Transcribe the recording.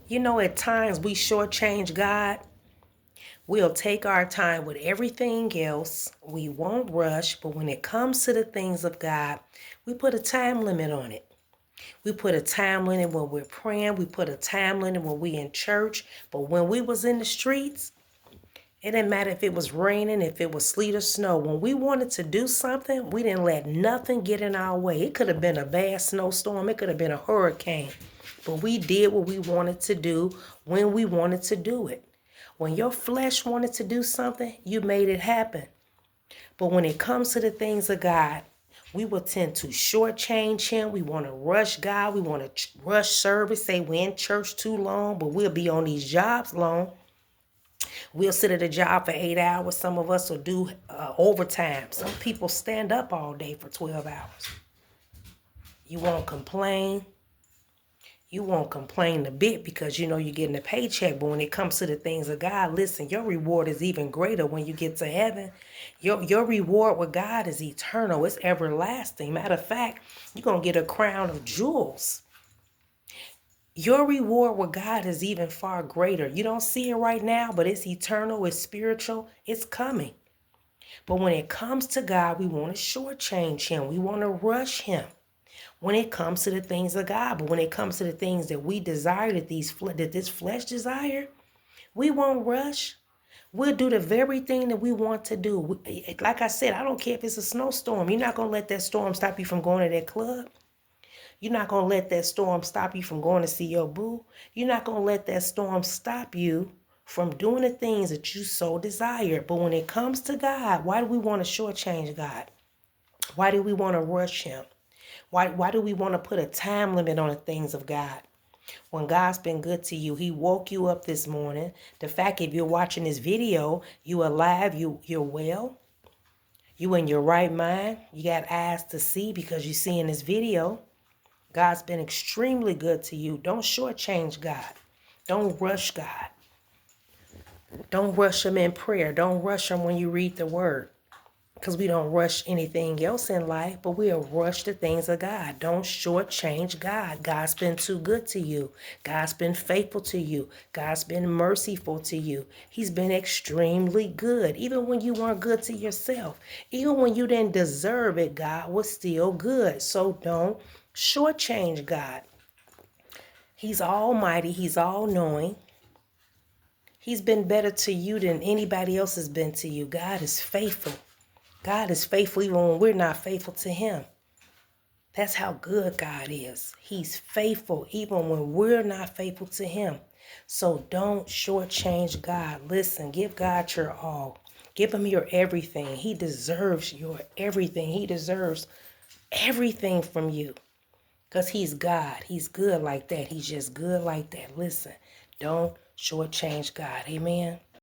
You know, at times we shortchange God. We'll take our time with everything else. We won't rush, but when it comes to the things of God, we put a time limit on it. We put a time limit when we're praying. We put a time limit when we in church. But when we was in the streets, it didn't matter if it was raining, if it was sleet or snow. When we wanted to do something, we didn't let nothing get in our way. It could have been a bad snowstorm. It could have been a hurricane. But we did what we wanted to do when we wanted to do it. When your flesh wanted to do something, you made it happen. But when it comes to the things of God, we will tend to shortchange him. We want to rush God. We want to rush service, say we're in church too long, but we'll be on these jobs long. We'll sit at a job for 8 hours. Some of us will do overtime. Some people stand up all day for 12 hours. You won't complain. You won't complain a bit because you know you're getting a paycheck. But when it comes to the things of God, listen, your reward is even greater when you get to heaven. Your reward with God is eternal. It's everlasting. Matter of fact, you're going to get a crown of jewels. Your reward with God is even far greater. You don't see it right now, but it's eternal, it's spiritual, it's coming. But when it comes to God, we want to shortchange him. We want to rush him when it comes to the things of God. But when it comes to the things that we desire, that this flesh desire, we won't rush. We'll do the very thing that we want to do. Like I said, I don't care if it's a snowstorm. You're not going to let that storm stop you from going to that club. You're not going to let that storm stop you from going to see your boo. You're not going to let that storm stop you from doing the things that you so desire. But when it comes to God, why do we want to shortchange God? Why do we want to rush him? Why do we want to put a time limit on the things of God? When God's been good to you, he woke you up this morning. The fact if you're watching this video, you alive, you're well, you in your right mind, you got eyes to see because you see in this video. God's been extremely good to you. Don't shortchange God. Don't rush God. Don't rush him in prayer. Don't rush him when you read the word. Because we don't rush anything else in life, but we'll rush the things of God. Don't shortchange God. God's been too good to you. God's been faithful to you. God's been merciful to you. He's been extremely good. Even when you weren't good to yourself. Even when you didn't deserve it, God was still good. So don't shortchange God. He's almighty. He's all-knowing. He's been better to you than anybody else has been to you. God is faithful. God is faithful even when we're not faithful to him. That's how good God is. He's faithful even when we're not faithful to him. So don't shortchange God. Listen, give God your all. Give him your everything. He deserves your everything. He deserves everything from you. Because he's God. He's good like that. He's just good like that. Listen, don't shortchange God. Amen.